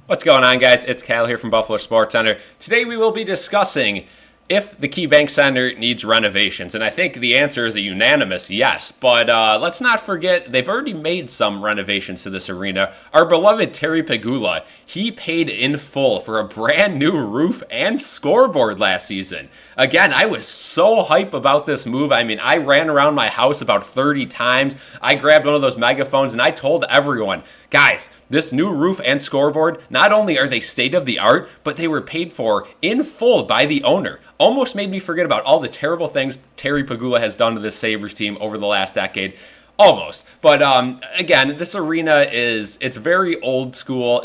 What's going on, guys? It's Cal here from Buffalo Sports Center. Today we will be discussing if the KeyBank Center needs renovations, and I think the answer is a unanimous yes. But let's not forget, they've already made some renovations to this arena. Our beloved Terry Pegula, he paid in full for a brand new roof and scoreboard last season. Again, I was so hype about this move. I mean, I ran around my house about 30 times. I grabbed one of those megaphones and I told everyone, guys, this new roof and scoreboard, not only are they state of the art, but they were paid for in full by the owner. Almost made me forget about all the terrible things Terry Pegula has done to this Sabres team over the last decade. Almost. But again, this arena it's very old school.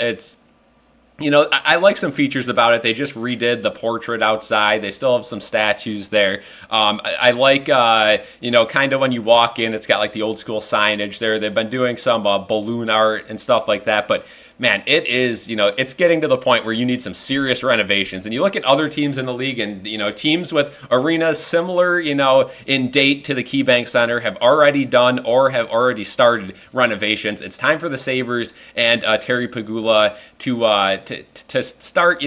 I like some features about it. They just redid the portrait outside. They still have some statues there. I like, kind of when you walk in, it's got like the old school signage there. They've been doing some balloon art and stuff like that. But man, it's getting to the point where you need some serious renovations. And you look at other teams in the league and, teams with arenas similar, in date to the KeyBank Center have already done or have already started renovations. It's time for the Sabres and Terry Pegula to start,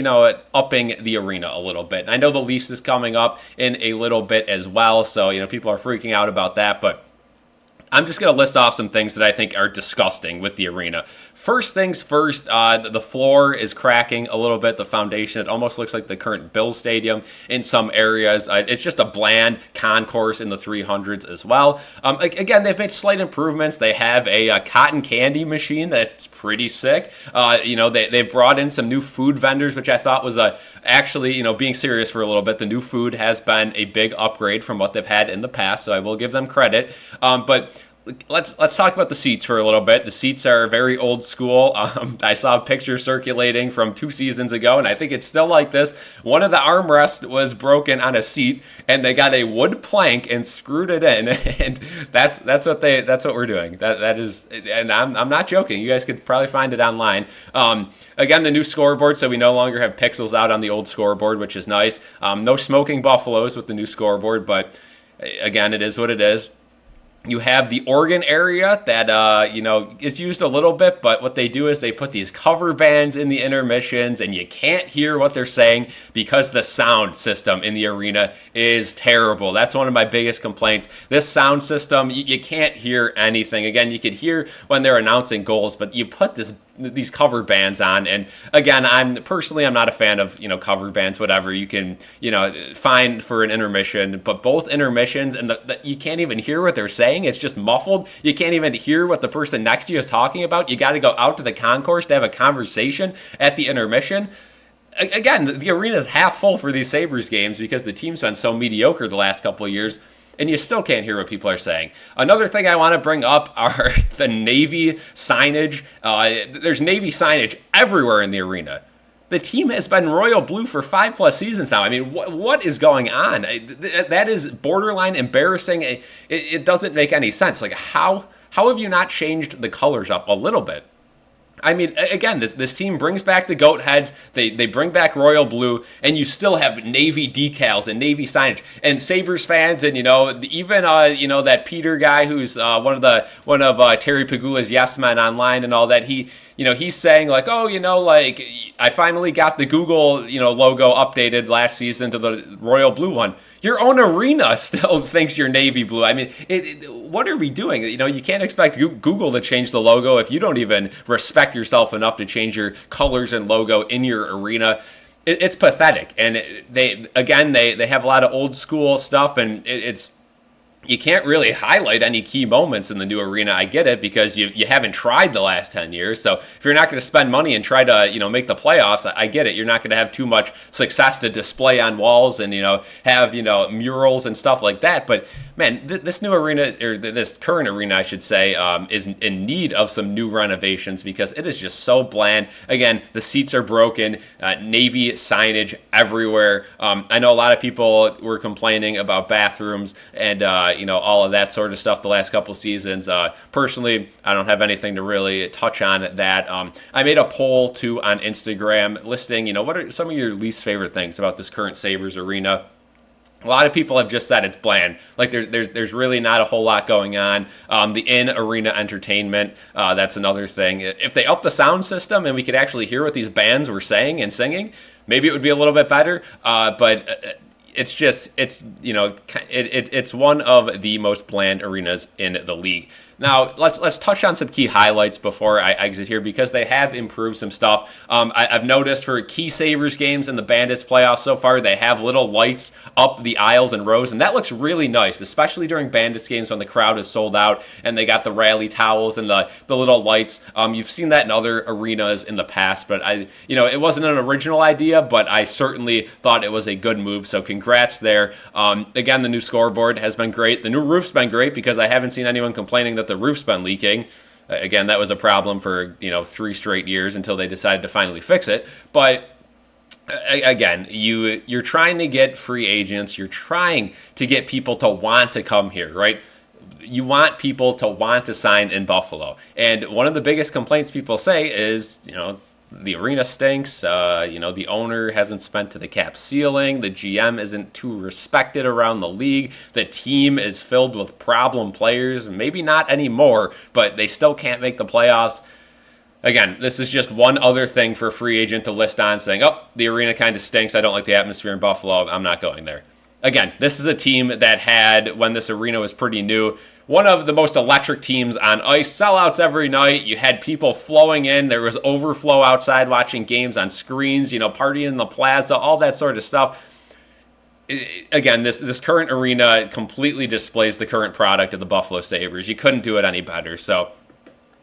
upping the arena a little bit. And I know the lease is coming up in a little bit as well. So, people are freaking out about that, but I'm just going to list off some things that I think are disgusting with the arena. First things first, the floor is cracking a little bit. The foundation, it almost looks like the current Bills Stadium in some areas. It's just a bland concourse in the 300s as well. Again, they've made slight improvements. They have a cotton candy machine that's pretty sick. They've brought in some new food vendors, which I thought was actually, being serious for a little bit. The new food has been a big upgrade from what they've had in the past, so I will give them credit. But let's talk about the seats for a little bit. The seats are very old school. I saw a picture circulating from 2 seasons ago, and I think it's still like this. One of the armrests was broken on a seat, and they got a wood plank and screwed it in, and that's what we're doing. That is, and I'm not joking. You guys could probably find it online. Again, the new scoreboard, so we no longer have pixels out on the old scoreboard, which is nice. No smoking buffaloes with the new scoreboard, but again, it is what it is. You have the organ area that, is used a little bit, but what they do is they put these cover bands in the intermissions, and you can't hear what they're saying because the sound system in the arena is terrible. That's one of my biggest complaints. This sound system, you can't hear anything. Again, you could hear when they're announcing goals, but you put these cover bands on, and again, I'm not a fan of cover bands. Whatever you can find for an intermission, but both intermissions and you can't even hear what they're saying. It's just muffled. You can't even hear what the person next to you is talking about. You got to go out to the concourse to have a conversation at the intermission. Again, the arena is half full for these Sabres games because the team's been so mediocre the last couple of years, and you still can't hear what people are saying. Another thing I want to bring up are the Navy signage. There's Navy signage everywhere in the arena. The team has been royal blue for 5+ seasons now. I mean, what is going on? That is borderline embarrassing. It doesn't make any sense. Like, how have you not changed the colors up a little bit? I mean, again, this team brings back the goat heads. They bring back royal blue, and you still have Navy decals and Navy signage. And Sabres fans, and even that Peter guy who's one of Terry Pegula's yes men online and all that. He's saying like, I finally got the Google logo updated last season to the royal blue one. Your own arena still thinks you're navy blue. I mean, what are we doing? You can't expect Google to change the logo if you don't even respect yourself enough to change your colors and logo in your arena. It's pathetic. And they have a lot of old school stuff, and you can't really highlight any key moments in the new arena. I get it, because you haven't tried the last 10 years. So if you're not going to spend money and try to, make the playoffs, I get it. You're not going to have too much success to display on walls and, have, murals and stuff like that. But man, this new arena, or this current arena, I should say, is in need of some new renovations because it is just so bland. Again, the seats are broken, Navy signage everywhere. I know a lot of people were complaining about bathrooms and, all of that sort of stuff the last couple seasons. Personally, I don't have anything to really touch on that. I made a poll too on Instagram listing, what are some of your least favorite things about this current Sabres arena? A lot of people have just said it's bland. Like there's really not a whole lot going on. The in-arena entertainment, that's another thing. If they up the sound system and we could actually hear what these bands were saying and singing, maybe it would be a little bit better. But it's one of the most bland arenas in the league. Now, let's touch on some key highlights before I exit here, because they have improved some stuff. I've noticed for key Sabres games in the Bandits playoffs so far, they have little lights up the aisles and rows, and that looks really nice, especially during Bandits games when the crowd is sold out and they got the rally towels and the little lights. You've seen that in other arenas in the past, but it wasn't an original idea, but I certainly thought it was a good move, so congrats there. Again, the new scoreboard has been great. The new roof's been great because I haven't seen anyone complaining that the roof's been leaking. Again, that was a problem for 3 straight years until they decided to finally fix it. But again, you're trying to get free agents. You're trying to get people to want to come here, right? You want people to want to sign in Buffalo. And one of the biggest complaints people say is, the arena stinks. The owner hasn't spent to the cap ceiling. The GM isn't too respected around the league. The team is filled with problem players. Maybe not anymore, but they still can't make the playoffs. Again, this is just one other thing for a free agent to list on, saying, oh, the arena kind of stinks. I don't like the atmosphere in Buffalo. I'm not going there. Again, this is a team that had, when this arena was pretty new, one of the most electric teams on ice, sellouts every night. You had people flowing in. There was overflow outside watching games on screens, partying in the plaza, all that sort of stuff. Again, this current arena completely displays the current product of the Buffalo Sabres. You couldn't do it any better. So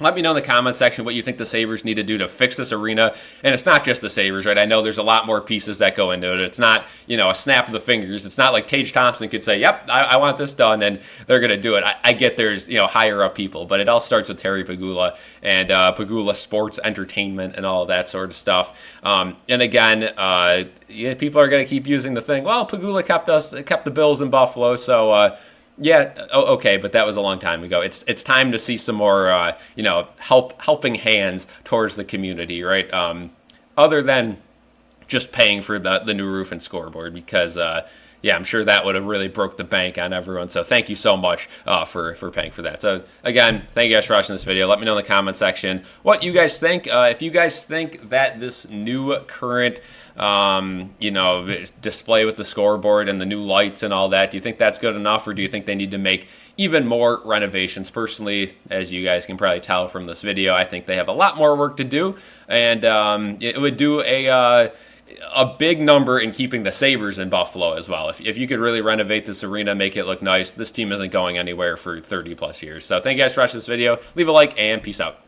let me know in the comment section what you think the Sabres need to do to fix this arena. And it's not just the Sabres, right? I know there's a lot more pieces that go into it. It's not, a snap of the fingers. It's not like Tage Thompson could say, yep, I want this done, and they're going to do it. I get there's, higher up people, but it all starts with Terry Pegula and Pegula Sports Entertainment and all of that sort of stuff. And again, people are going to keep using the thing, well, Pegula kept the Bills in Buffalo, so yeah, okay, but that was a long time ago. It's time to see some more, helping hands towards the community, right? Other than just paying for the new roof and scoreboard, because I'm sure that would have really broke the bank on everyone. So thank you so much for paying for that. So again, thank you guys for watching this video. Let me know in the comment section what you guys think. If you guys think that this new current display with the scoreboard and the new lights and all that, do you think that's good enough, or do you think they need to make even more renovations? Personally, as you guys can probably tell from this video, I think they have a lot more work to do, and it would do a big number in keeping the Sabres in Buffalo as well. If you could really renovate this arena, make it look nice, this team isn't going anywhere for 30 plus years. So thank you guys for watching this video. Leave a like and peace out.